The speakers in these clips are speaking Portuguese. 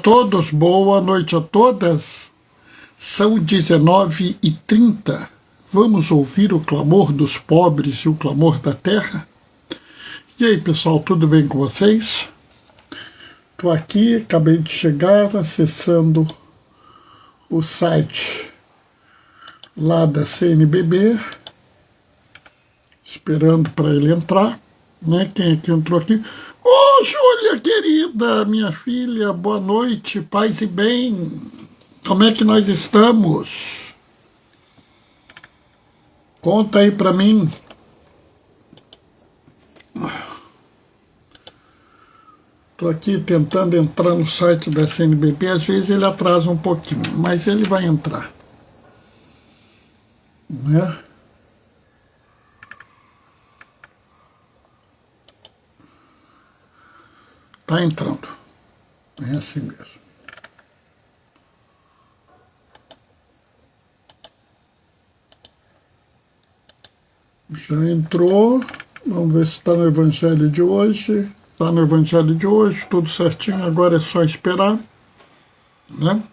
todos, boa noite a todas. São 19h30. Vamos ouvir o clamor dos pobres e o clamor da terra? E aí, pessoal, tudo bem com vocês? Estou aqui, acabei de chegar, acessando o site lá da CNBB, esperando para ele entrar, né? Quem é que entrou aqui? Ô, Júlia, querida, minha filha, boa noite, paz e bem. Como é que nós estamos? Conta aí para mim. Estou aqui tentando entrar no site da CNBB, às vezes ele atrasa um pouquinho, mas ele vai entrar, né? Tá entrando. É assim mesmo. Já entrou. Vamos ver se está no Evangelho de hoje. Está no Evangelho de hoje, tudo certinho. Agora é só esperar, né?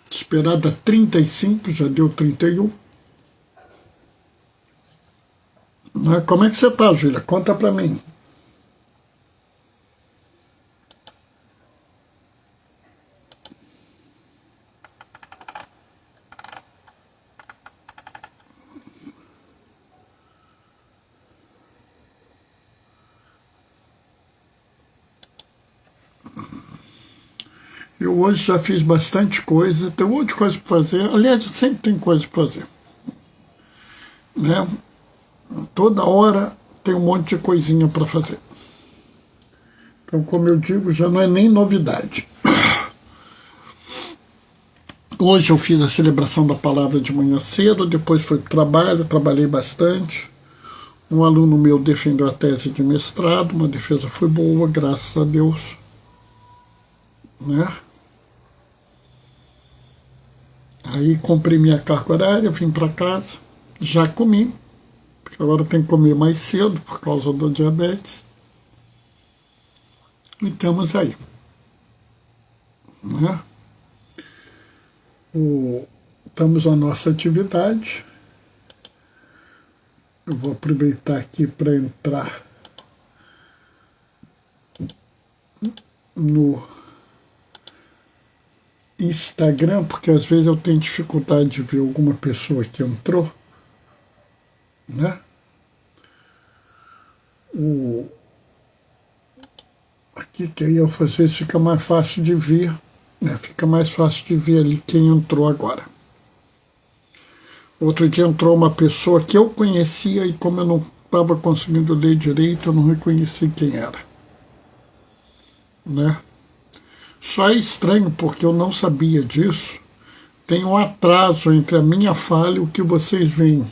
Esperar da 35, já deu 31. Como é que você tá, Júlia? Conta para mim. Eu hoje já fiz bastante coisa, tem um monte de coisa para fazer. Aliás, sempre tem coisa para fazer, né? Toda hora tem um monte de coisinha para fazer. Então, como eu digo, já não é nem novidade. Hoje eu fiz a celebração da palavra de manhã cedo, depois fui para o trabalho, trabalhei bastante. Um aluno meu defendeu a tese de mestrado, uma defesa foi boa, graças a Deus, né? Aí cumpri minha carga horária, vim para casa, já comi, porque agora tem que comer mais cedo por causa do diabetes. E estamos aí, né? Estamos na nossa atividade. Eu vou aproveitar aqui para entrar no Instagram, porque às vezes eu tenho dificuldade de ver alguma pessoa que entrou, né? Aqui que aí eu fazer isso fica mais fácil de ver, né? Fica mais fácil de ver ali quem entrou agora. Outro dia entrou uma pessoa que eu conhecia e como eu não estava conseguindo ler direito, eu não reconheci quem era, né? Só é estranho porque eu não sabia disso. Tem um atraso entre a minha fala e o que vocês veem,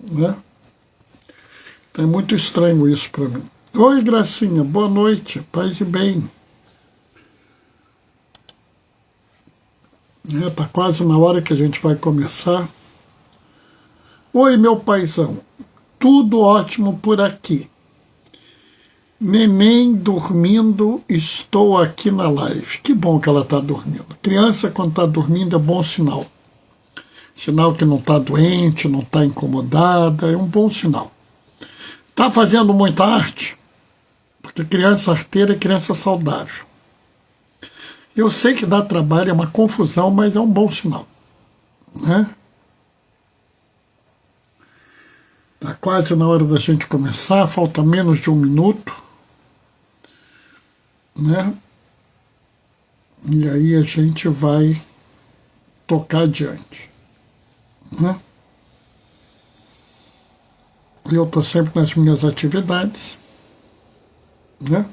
né? Então é muito estranho isso para mim. Oi, Gracinha, boa noite, paz e bem. Tá quase na hora que a gente vai começar. Oi, meu paizão, tudo ótimo por aqui. Neném dormindo, estou aqui na live. Que bom que ela está dormindo. Criança, quando está dormindo, é bom sinal. Sinal que não está doente, não está incomodada, é um bom sinal. Está fazendo muita arte? Porque criança arteira é criança saudável. Eu sei que dá trabalho, é uma confusão, mas é um bom sinal, né? Está quase na hora da gente começar, falta menos de 1 minuto. Né? E aí a gente vai tocar adiante, né? Eu estou sempre nas minhas atividades, né?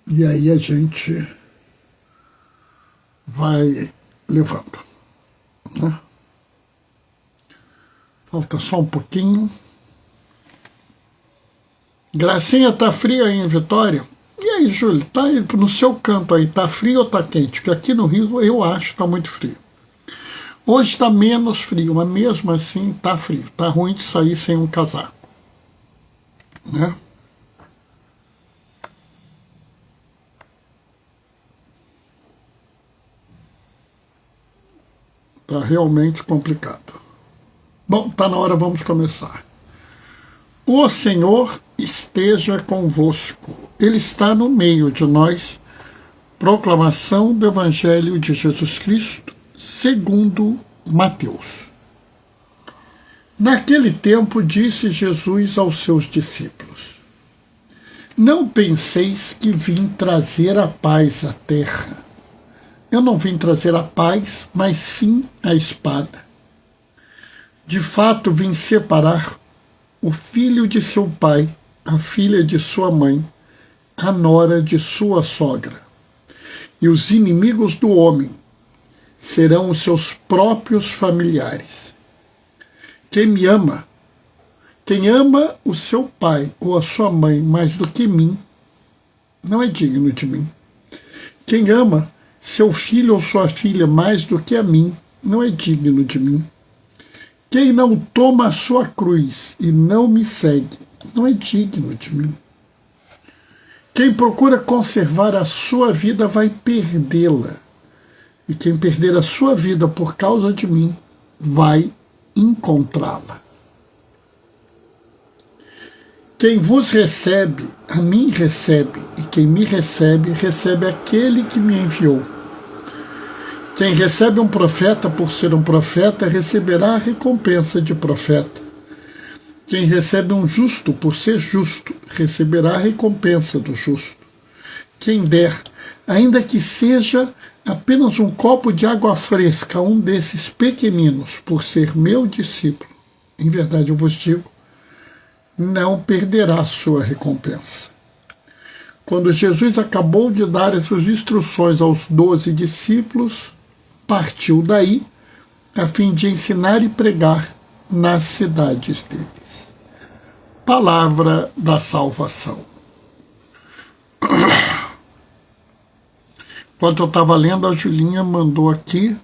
E aí a gente vai levando, né? Falta só um pouquinho. Gracinha, tá frio aí em Vitória? E aí, Júlio, tá aí no seu canto aí, tá frio ou tá quente? Porque aqui no Rio eu acho que tá muito frio. Hoje está menos frio, mas mesmo assim está frio. Está ruim de sair sem um casaco, né? Está realmente complicado. Bom, está na hora, vamos começar. O Senhor esteja convosco. Ele está no meio de nós. Proclamação do Evangelho de Jesus Cristo, segundo Mateus. Naquele tempo disse Jesus aos seus discípulos: Não penseis que vim trazer a paz à terra. Eu não vim trazer a paz, mas sim a espada. De fato, vim separar o filho de seu pai, a filha de sua mãe, a nora de sua sogra. E os inimigos do homem serão os seus próprios familiares. Quem ama o seu pai ou a sua mãe mais do que mim, não é digno de mim. Quem ama seu filho ou sua filha mais do que a mim, não é digno de mim. Quem não toma a sua cruz e não me segue, não é digno de mim. Quem procura conservar a sua vida vai perdê-la. E quem perder a sua vida por causa de mim, vai encontrá-la. Quem vos recebe, a mim recebe, e quem me recebe, recebe aquele que me enviou. Quem recebe um profeta por ser um profeta, receberá a recompensa de profeta. Quem recebe um justo por ser justo, receberá a recompensa do justo. Quem der, ainda que seja apenas um copo de água fresca a um desses pequeninos, por ser meu discípulo, em verdade eu vos digo, não perderá sua recompensa. Quando Jesus acabou de dar essas instruções aos 12 discípulos, partiu daí, a fim de ensinar e pregar nas cidades deles. Palavra da salvação. Enquanto eu estava lendo, a Julinha mandou aqui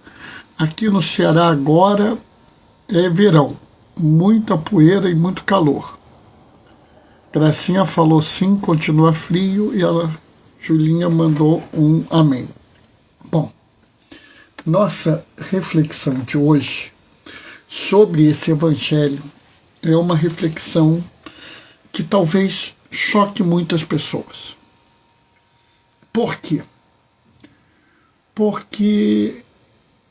no Ceará agora é verão, muita poeira e muito calor. Gracinha falou sim, continua frio, e Julinha mandou um amém. Bom, nossa reflexão de hoje sobre esse evangelho é uma reflexão que talvez choque muitas pessoas. Por quê? Porque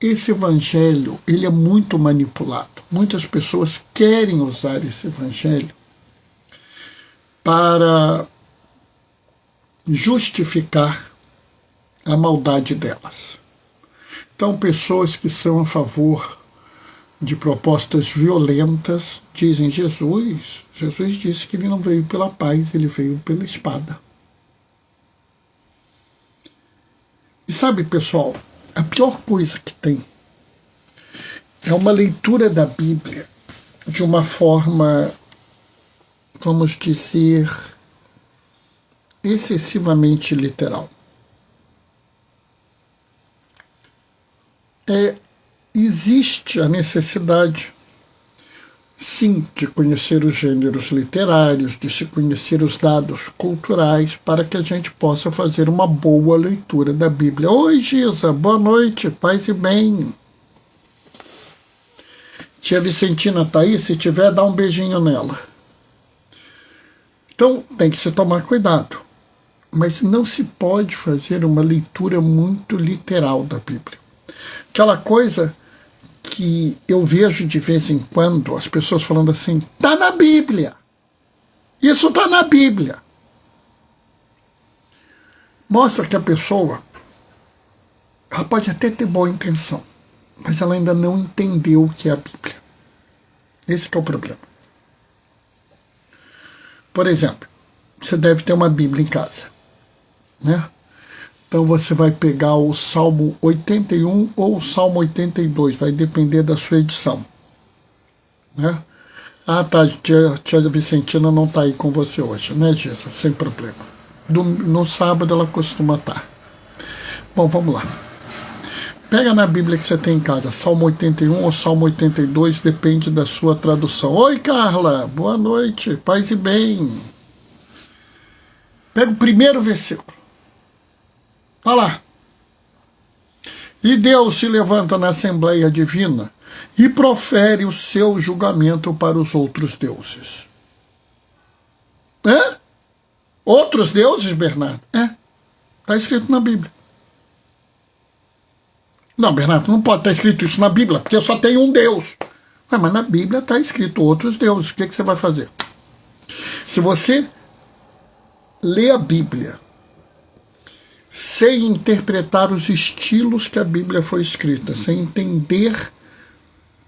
esse evangelho ele é muito manipulado. Muitas pessoas querem usar esse evangelho para justificar a maldade delas. Então, pessoas que são a favor de propostas violentas dizem Jesus disse que ele não veio pela paz, ele veio pela espada. E sabe, pessoal, a pior coisa que tem é uma leitura da Bíblia de uma forma, vamos dizer, excessivamente literal. Existe a necessidade, sim, de conhecer os gêneros literários, de se conhecer os dados culturais, para que a gente possa fazer uma boa leitura da Bíblia. Oi, Giza, boa noite, paz e bem. Tia Vicentina está aí? Se tiver, dá um beijinho nela. Então, tem que se tomar cuidado. Mas não se pode fazer uma leitura muito literal da Bíblia. Aquela coisa que eu vejo de vez em quando as pessoas falando assim, está na Bíblia. Isso está na Bíblia. Mostra que a pessoa, ela pode até ter boa intenção, mas ela ainda não entendeu o que é a Bíblia. Esse que é o problema. Por exemplo, você deve ter uma Bíblia em casa, né? Então você vai pegar o Salmo 81 ou o Salmo 82, vai depender da sua edição, né? Ah, tá, tia Vicentina não está aí com você hoje, né, Gissa? Sem problema. No sábado ela costuma estar. Bom, vamos lá. Pega na Bíblia que você tem em casa, Salmo 81 ou Salmo 82, depende da sua tradução. Oi, Carla, boa noite, paz e bem. Pega o primeiro versículo. Olha lá. E Deus se levanta na Assembleia Divina e profere o seu julgamento para os outros deuses. É? Outros deuses, Bernardo? É. Está escrito na Bíblia. Não, Bernardo, não pode estar escrito isso na Bíblia, porque só tem um Deus. Mas na Bíblia está escrito outros deuses. O que você vai fazer? Se você lê a Bíblia sem interpretar os estilos que a Bíblia foi escrita, sem entender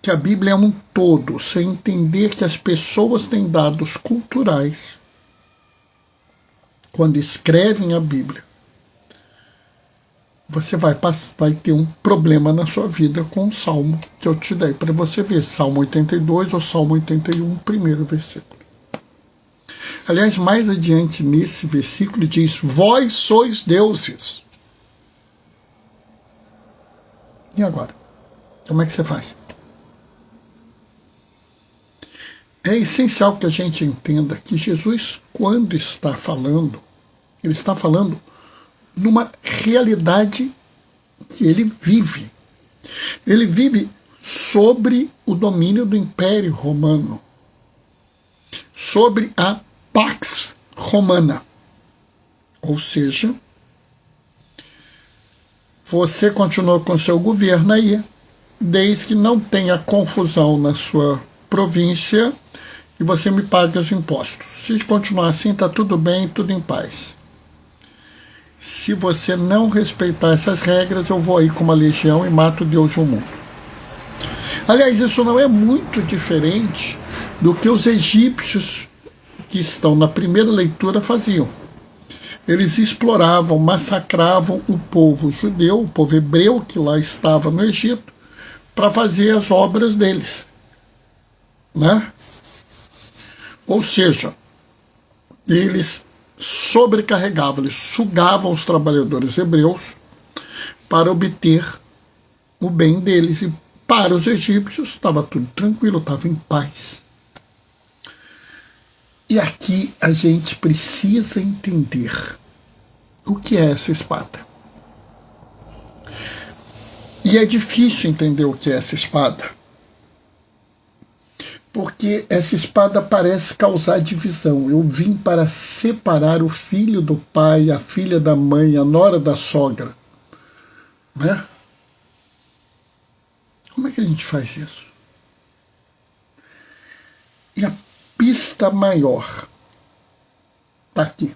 que a Bíblia é um todo, sem entender que as pessoas têm dados culturais quando escrevem a Bíblia, você vai ter um problema na sua vida com o Salmo que eu te dei para você ver, Salmo 82 ou Salmo 81, primeiro versículo. Aliás, mais adiante nesse versículo diz, vós sois deuses. E agora? Como é que você faz? É essencial que a gente entenda que Jesus, quando está falando, ele está falando numa realidade que ele vive. Ele vive sobre o domínio do Império Romano, sobre a Pax Romana. Ou seja, você continua com seu governo aí, desde que não tenha confusão na sua província e você me pague os impostos. Se continuar assim, está tudo bem, tudo em paz. Se você não respeitar essas regras, eu vou aí com uma legião e mato Deus e o mundo. Aliás, isso não é muito diferente do que os egípcios que estão na primeira leitura faziam. Eles exploravam, massacravam o povo judeu, o povo hebreu que lá estava no Egito, para fazer as obras deles. Né? Ou seja, eles sobrecarregavam, eles sugavam os trabalhadores hebreus para obter o bem deles. E para os egípcios estava tudo tranquilo, estava em paz. E aqui a gente precisa entender o que é essa espada. E é difícil entender o que é essa espada, porque essa espada parece causar divisão. Eu vim para separar o filho do pai, a filha da mãe, a nora da sogra. Né? Como é que a gente faz isso? E a pista maior está aqui.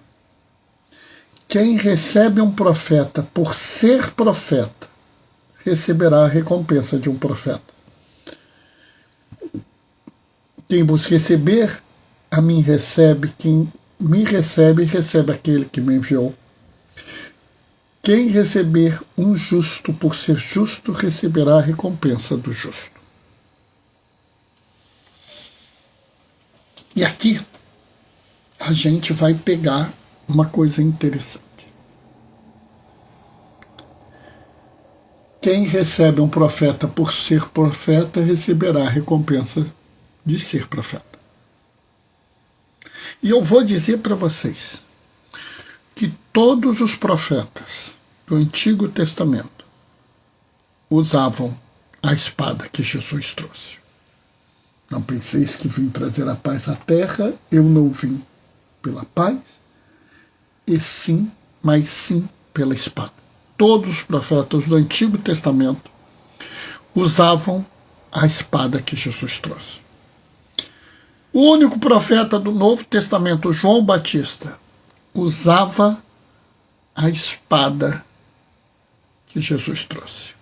Quem recebe um profeta por ser profeta, receberá a recompensa de um profeta. Quem vos receber, a mim recebe. Quem me recebe, recebe aquele que me enviou. Quem receber um justo por ser justo, receberá a recompensa do justo. E aqui a gente vai pegar uma coisa interessante. Quem recebe um profeta por ser profeta, receberá a recompensa de ser profeta. E eu vou dizer para vocês que todos os profetas do Antigo Testamento usavam a espada que Jesus trouxe. Não penseis que vim trazer a paz à terra, eu não vim pela paz, mas sim pela espada. Todos os profetas do Antigo Testamento usavam a espada que Jesus trouxe. O único profeta do Novo Testamento, João Batista, usava a espada que Jesus trouxe.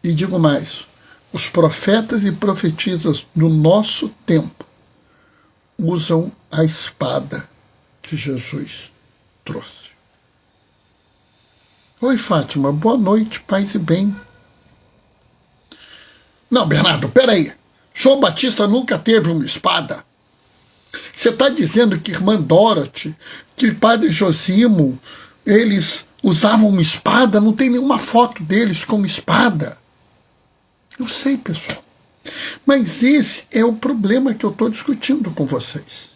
E digo mais, os profetas e profetisas do nosso tempo usam a espada que Jesus trouxe. Oi, Fátima, boa noite, paz e bem. Não, Bernardo, peraí. João Batista nunca teve uma espada. Você está dizendo que irmã Dorothy, que padre Josimo, eles usavam uma espada? Não tem nenhuma foto deles com espada. Eu sei, pessoal. Mas esse é o problema que eu estou discutindo com vocês.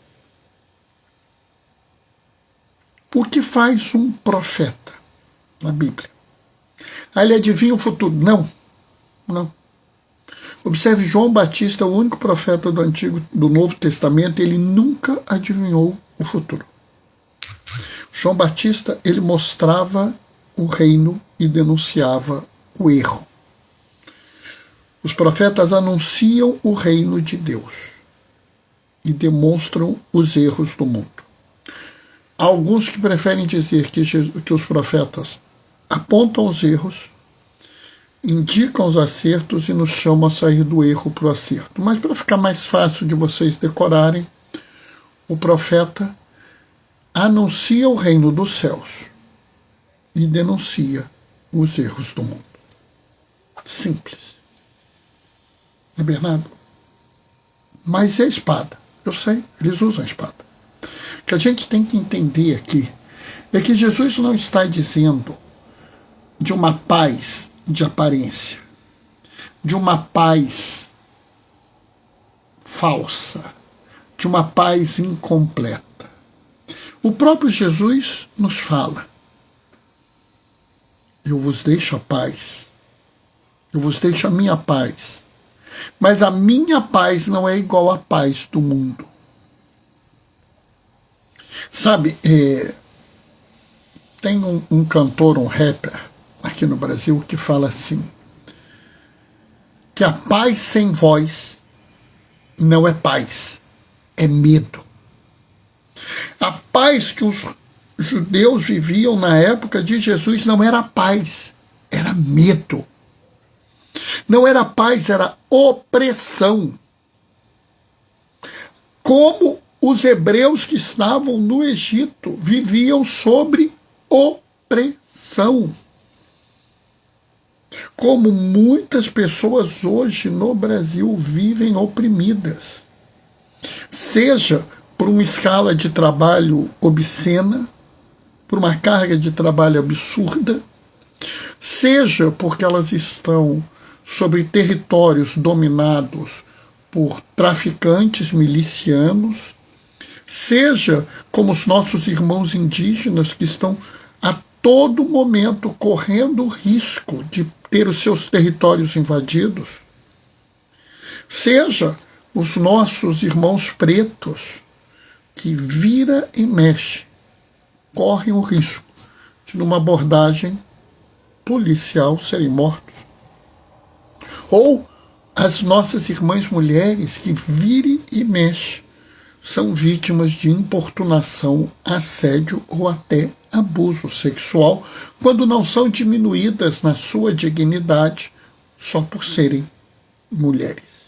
O que faz um profeta na Bíblia? Ah, ele adivinha o futuro. Não, não. Observe, João Batista, o único profeta do Novo Testamento, ele nunca adivinhou o futuro. João Batista, ele mostrava o reino e denunciava o erro. Os profetas anunciam o reino de Deus e demonstram os erros do mundo. Há alguns que preferem dizer que os profetas apontam os erros, indicam os acertos e nos chamam a sair do erro para o acerto. Mas para ficar mais fácil de vocês decorarem, o profeta anuncia o reino dos céus e denuncia os erros do mundo. Simples. Não é, Bernardo? Mas é a espada. Eu sei, eles usam a espada. O que a gente tem que entender aqui é que Jesus não está dizendo de uma paz de aparência, de uma paz falsa, de uma paz incompleta. O próprio Jesus nos fala: eu vos deixo a paz, eu vos deixo a minha paz, mas a minha paz não é igual à paz do mundo. Sabe, tem um cantor, um rapper aqui no Brasil que fala assim, que a paz sem voz não é paz, é medo. A paz que os judeus viviam na época de Jesus não era paz, era medo. Não era paz, era opressão. Como os hebreus que estavam no Egito viviam sobre opressão. Como muitas pessoas hoje no Brasil vivem oprimidas. Seja por uma escala de trabalho obscena, por uma carga de trabalho absurda, seja porque elas estão sobre territórios dominados por traficantes milicianos, seja como os nossos irmãos indígenas que estão a todo momento correndo o risco de ter os seus territórios invadidos, seja os nossos irmãos pretos que vira e mexe, correm o risco de, numa abordagem policial, serem mortos. Ou as nossas irmãs mulheres que vira e mexe são vítimas de importunação, assédio ou até abuso sexual, quando não são diminuídas na sua dignidade só por serem mulheres.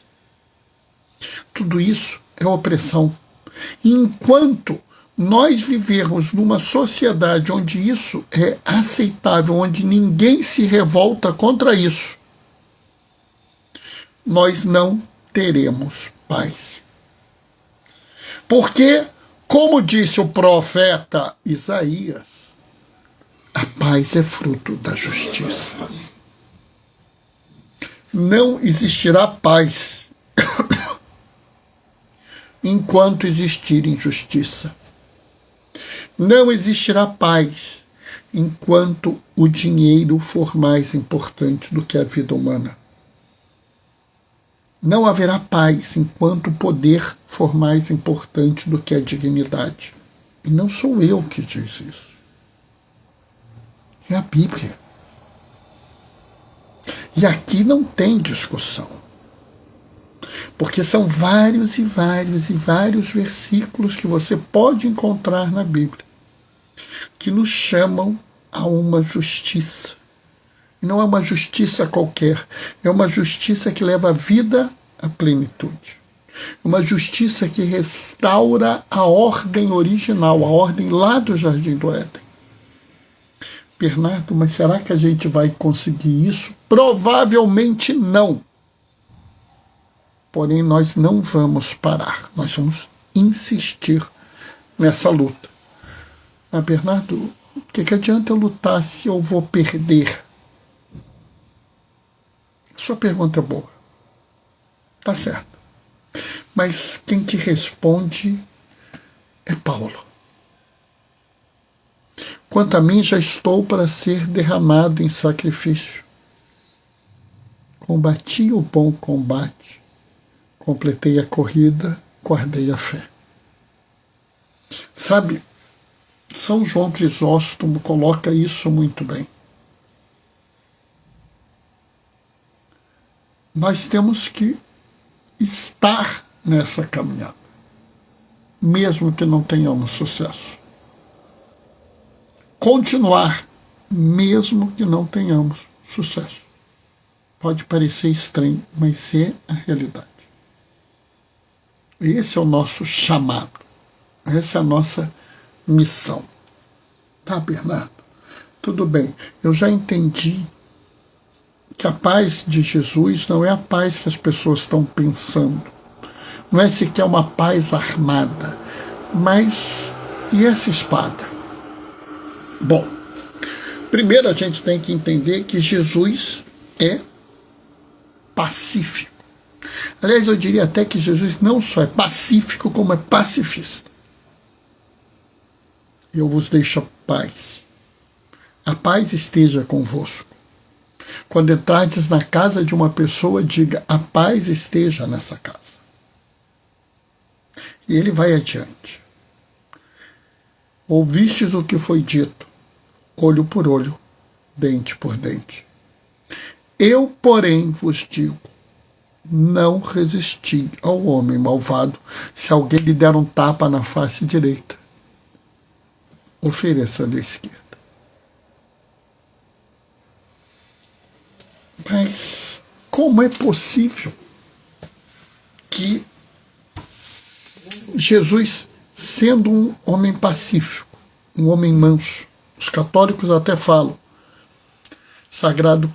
Tudo isso é opressão. Enquanto nós vivermos numa sociedade onde isso é aceitável, onde ninguém se revolta contra isso, nós não teremos paz. Porque, como disse o profeta Isaías, a paz é fruto da justiça. Não existirá paz enquanto existir injustiça. Não existirá paz enquanto o dinheiro for mais importante do que a vida humana. Não haverá paz enquanto o poder for mais importante do que a dignidade. E não sou eu que diz isso. É a Bíblia. E aqui não tem discussão. Porque são vários e vários e vários versículos que você pode encontrar na Bíblia que nos chamam a uma justiça. Não é uma justiça qualquer, é uma justiça que leva a vida à plenitude. Uma justiça que restaura a ordem original, a ordem lá do Jardim do Éden. Bernardo, mas será que a gente vai conseguir isso? Provavelmente não. Porém, nós não vamos parar, nós vamos insistir nessa luta. Mas, Bernardo, o que adianta eu lutar se eu vou perder? Sua pergunta é boa. Tá certo. Mas quem te responde é Paulo. Quanto a mim, já estou para ser derramado em sacrifício. Combati o bom combate, completei a corrida, guardei a fé. Sabe, São João Crisóstomo coloca isso muito bem. Nós temos que estar nessa caminhada, mesmo que não tenhamos sucesso. Continuar, mesmo que não tenhamos sucesso. Pode parecer estranho, mas é a realidade. Esse é o nosso chamado. Essa é a nossa missão. Tá, Bernardo? Tudo bem. Eu já entendi que a paz de Jesus não é a paz que as pessoas estão pensando. Não é sequer uma paz armada. Mas e essa espada? Bom, primeiro a gente tem que entender que Jesus é pacífico. Aliás, eu diria até que Jesus não só é pacífico, como é pacifista. Eu vos deixo a paz. A paz esteja convosco. Quando entrardes na casa de uma pessoa, diga: a paz esteja nessa casa. E ele vai adiante. Ouvistes o que foi dito, olho por olho, dente por dente. Eu, porém, vos digo, não resisti ao homem malvado. Se alguém lhe der um tapa na face direita, ofereça-lhe a esquerda. Mas como é possível que Jesus, sendo um homem pacífico, um homem manso, os católicos até falam, Sagrado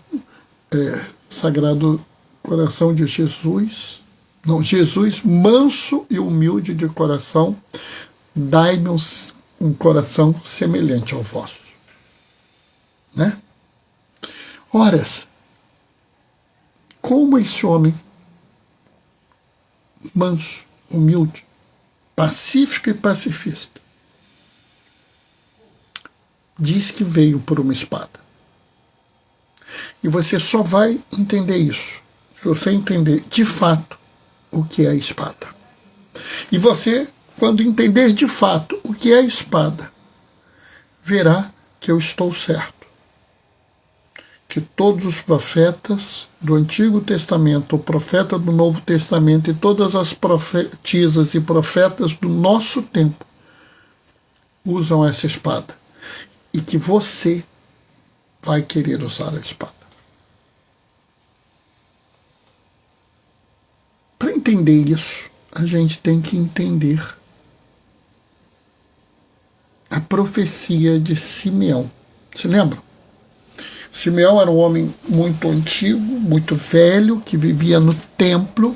Coração de Jesus, não, Jesus manso e humilde de coração, dai-me um coração semelhante ao vosso. Né? Ora, como esse homem manso, humilde, pacífico e pacifista diz que veio por uma espada. E você só vai entender isso se você entender de fato o que é a espada. E você, quando entender de fato o que é a espada, verá que eu estou certo. Que todos os profetas do Antigo Testamento, o profeta do Novo Testamento e todas as profetisas e profetas do nosso tempo usam essa espada. E que você vai querer usar a espada. Para entender isso, a gente tem que entender a profecia de Simeão. Se lembra? Simeão era um homem muito antigo, muito velho, que vivia no templo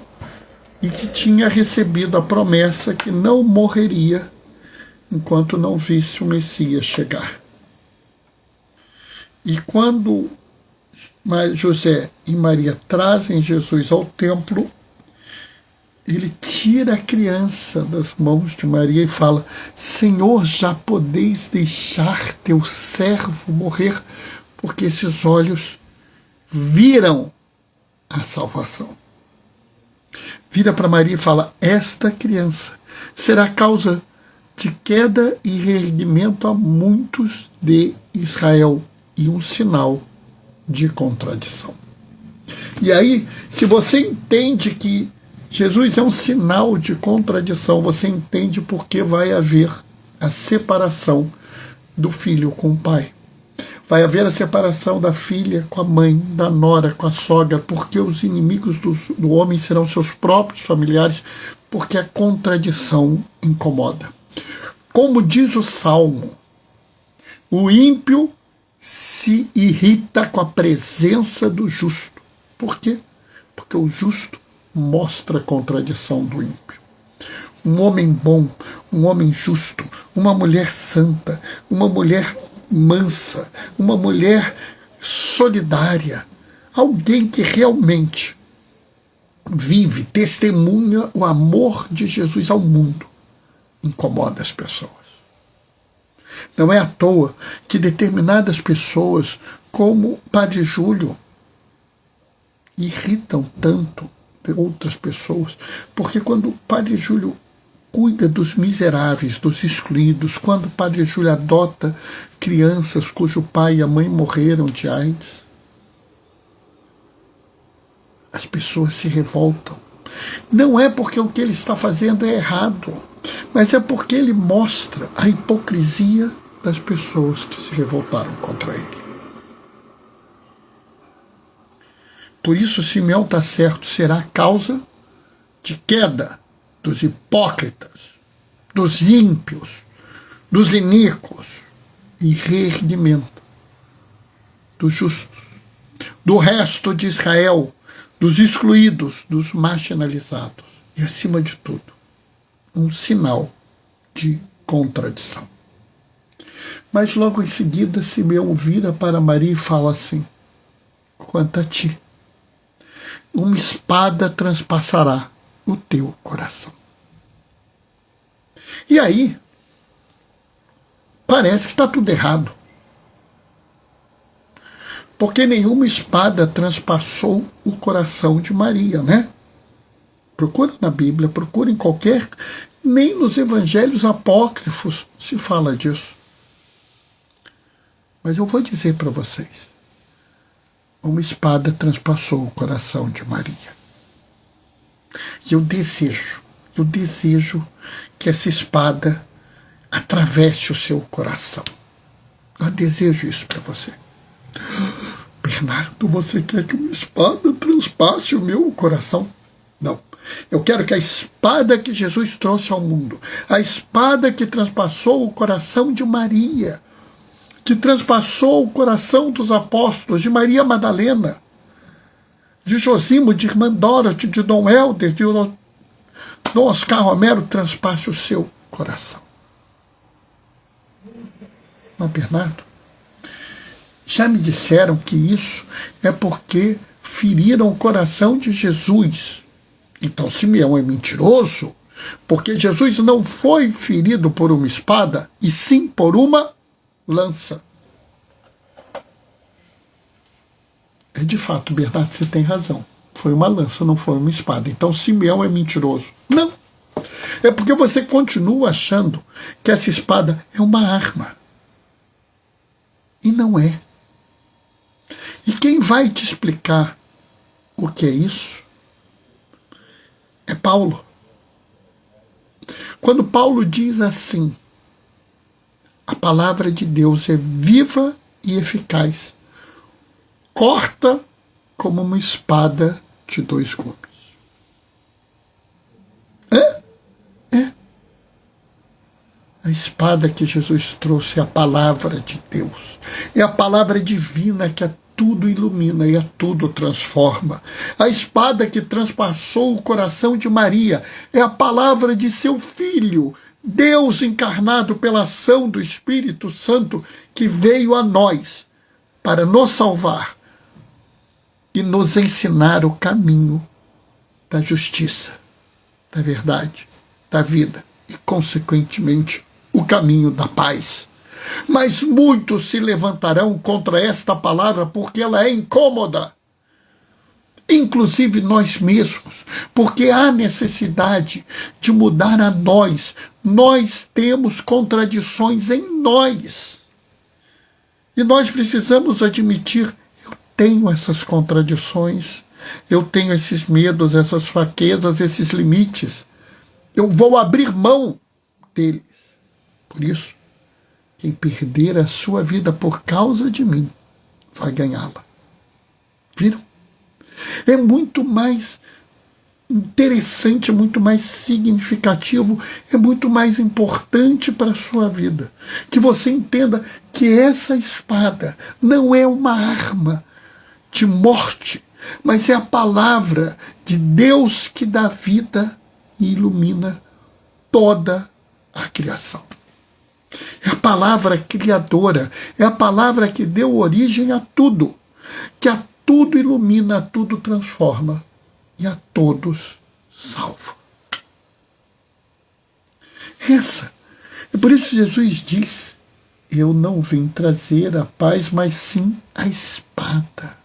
e que tinha recebido a promessa que não morreria enquanto não visse o Messias chegar. E quando José e Maria trazem Jesus ao templo, ele tira a criança das mãos de Maria e fala: Senhor, já podeis deixar teu servo morrer, porque esses olhos viram a salvação. Vira para Maria e fala: esta criança será causa de queda e reerguimento a muitos de Israel, e um sinal de contradição. E aí, se você entende que Jesus é um sinal de contradição, você entende por que vai haver a separação do filho com o pai. Vai haver a separação da filha com a mãe, da nora com a sogra, porque os inimigos do homem serão seus próprios familiares, porque a contradição incomoda. Como diz o Salmo, o ímpio se irrita com a presença do justo. Por quê? Porque o justo mostra a contradição do ímpio. Um homem bom, um homem justo, uma mulher santa, uma mulher mansa, uma mulher solidária, alguém que realmente vive, testemunha o amor de Jesus ao mundo, incomoda as pessoas. Não é à toa que determinadas pessoas, como Padre Júlio, irritam tanto outras pessoas, porque quando o Padre Júlio cuida dos miseráveis, dos excluídos, quando o Padre Júlio adota crianças cujo pai e a mãe morreram de AIDS, as pessoas se revoltam. Não é porque o que ele está fazendo é errado, mas é porque ele mostra a hipocrisia das pessoas que se revoltaram contra ele. Por isso, Simeão está certo, será a causa de queda dos hipócritas, dos ímpios, dos iníquos, e reerguimento dos justos, do resto de Israel, dos excluídos, dos marginalizados. E, acima de tudo, um sinal de contradição. Mas logo em seguida, Simeão vira para Maria e fala assim: quanto a ti, uma espada transpassará o teu coração. E aí, parece que está tudo errado. Porque nenhuma espada transpassou o coração de Maria, né? Procura na Bíblia, procura em qualquer... Nem nos evangelhos apócrifos se fala disso. Mas eu vou dizer para vocês. Uma espada transpassou o coração de Maria. E eu desejo que essa espada atravesse o seu coração. Eu desejo isso para você. Bernardo, você quer que uma espada transpasse o meu coração? Não. Eu quero que a espada que Jesus trouxe ao mundo, a espada que transpassou o coração de Maria, que transpassou o coração dos apóstolos, de Maria Madalena, de Josimo, de Irmã Dorothy, de Dom Helder, de Dom Oscar Romero, transpasse o seu coração. Mas, Bernardo, já me disseram que isso é porque feriram o coração de Jesus. Então Simeão é mentiroso, porque Jesus não foi ferido por uma espada, e sim por uma lança. É de fato, Bernardo, você tem razão. Foi uma lança, não foi uma espada. Então Simeão é mentiroso. Não. É porque você continua achando que essa espada é uma arma. E não é. E quem vai te explicar o que é isso é Paulo. Quando Paulo diz assim: a palavra de Deus é viva e eficaz, corta como uma espada de dois gumes. É. A espada que Jesus trouxe é a palavra de Deus. É a palavra divina que a tudo ilumina e a tudo transforma. A espada que transpassou o coração de Maria é a palavra de seu Filho, Deus encarnado pela ação do Espírito Santo, que veio a nós para nos salvar e nos ensinar o caminho da justiça, da verdade, da vida e, consequentemente, o caminho da paz. Mas muitos se levantarão contra esta palavra porque ela é incômoda, inclusive nós mesmos, porque há necessidade de mudar a nós. Nós temos contradições em nós. E nós precisamos admitir: eu tenho essas contradições, eu tenho esses medos, essas fraquezas, esses limites. Eu vou abrir mão deles. Por isso, quem perder a sua vida por causa de mim vai ganhá-la. Viram? É muito mais interessante, é muito mais significativo, é muito mais importante para a sua vida que você entenda que essa espada não é uma arma de morte, mas é a palavra de Deus que dá vida e ilumina toda a criação. É a palavra criadora, é a palavra que deu origem a tudo, que a tudo ilumina, a tudo transforma e a todos salva. É por isso que Jesus diz eu não vim trazer a paz, mas sim a espada.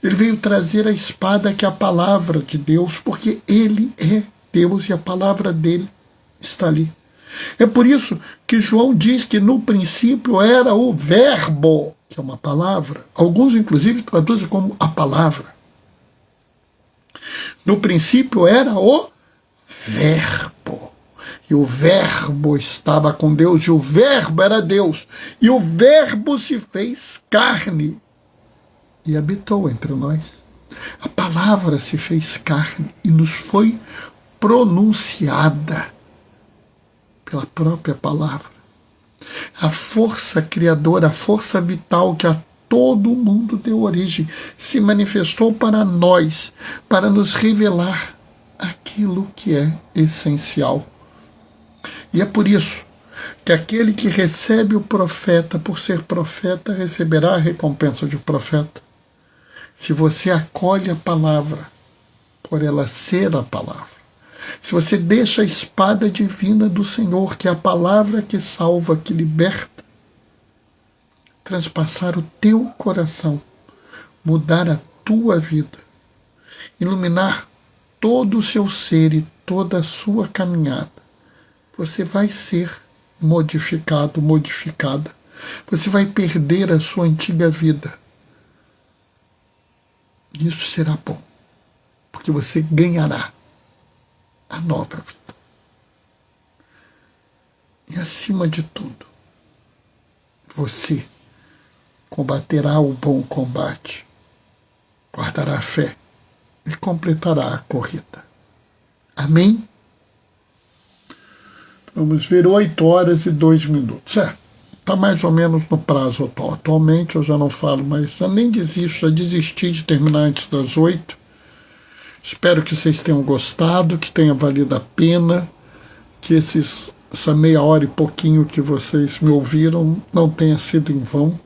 Ele veio trazer a espada, que é a palavra de Deus, porque ele é Deus e a palavra dele está ali. É por isso que João diz que no princípio era o verbo, que é uma palavra. Alguns, inclusive, traduzem como a palavra. No princípio era o verbo. E o verbo estava com Deus, e o verbo era Deus. E o verbo se fez carne e habitou entre nós. A palavra se fez carne e nos foi pronunciada pela própria palavra. A força criadora, a força vital que a todo mundo deu origem, se manifestou para nós, para nos revelar aquilo que é essencial. E é por isso que aquele que recebe o profeta por ser profeta receberá a recompensa de profeta. Se você acolhe a palavra, por ela ser a palavra. Se você deixa a espada divina do Senhor, que é a palavra que salva, que liberta, transpassar o teu coração, mudar a tua vida, iluminar todo o seu ser e toda a sua caminhada, você vai ser modificado, modificada. Você vai perder a sua antiga vida. Isso será bom, porque você ganhará a nova vida. E acima de tudo, você combaterá o bom combate, guardará a fé e completará a corrida. Amém? Vamos ver, 8h02. Está mais ou menos no prazo atual. Atualmente eu já não falo mais, já nem desisto, já desisti de terminar antes das 8. Espero que vocês tenham gostado, que tenha valido a pena, que essa meia hora e pouquinho que vocês me ouviram não tenha sido em vão.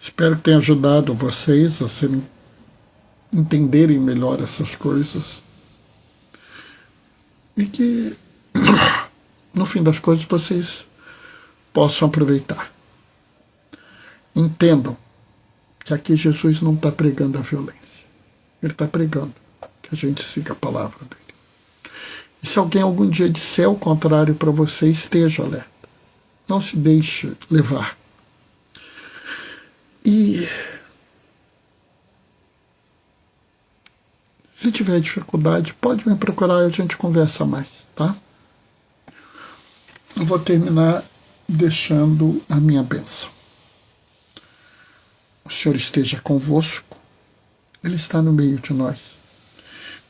Espero que tenha ajudado vocês a entenderem melhor essas coisas. E que, no fim das coisas, vocês possam aproveitar. Entendam que aqui Jesus não está pregando a violência. Ele está pregando que a gente siga a palavra dele. E se alguém algum dia disser o contrário para você, esteja alerta. Não se deixe levar. E se tiver dificuldade, pode me procurar e a gente conversa mais, tá? Eu vou terminar deixando a minha bênção. O Senhor esteja convosco. Ele está no meio de nós.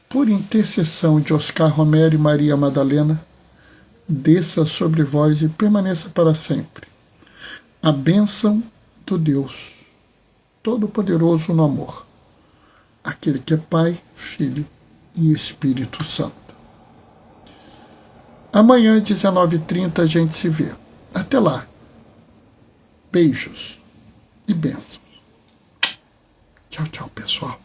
Por intercessão de Oscar Romero e Maria Madalena, desça sobre vós e permaneça para sempre a bênção do Deus Todo-Poderoso no amor, aquele que é Pai, Filho e Espírito Santo. Amanhã, 19h30, a gente se vê. Até lá. Beijos e bênçãos. Tchau, tchau, pessoal.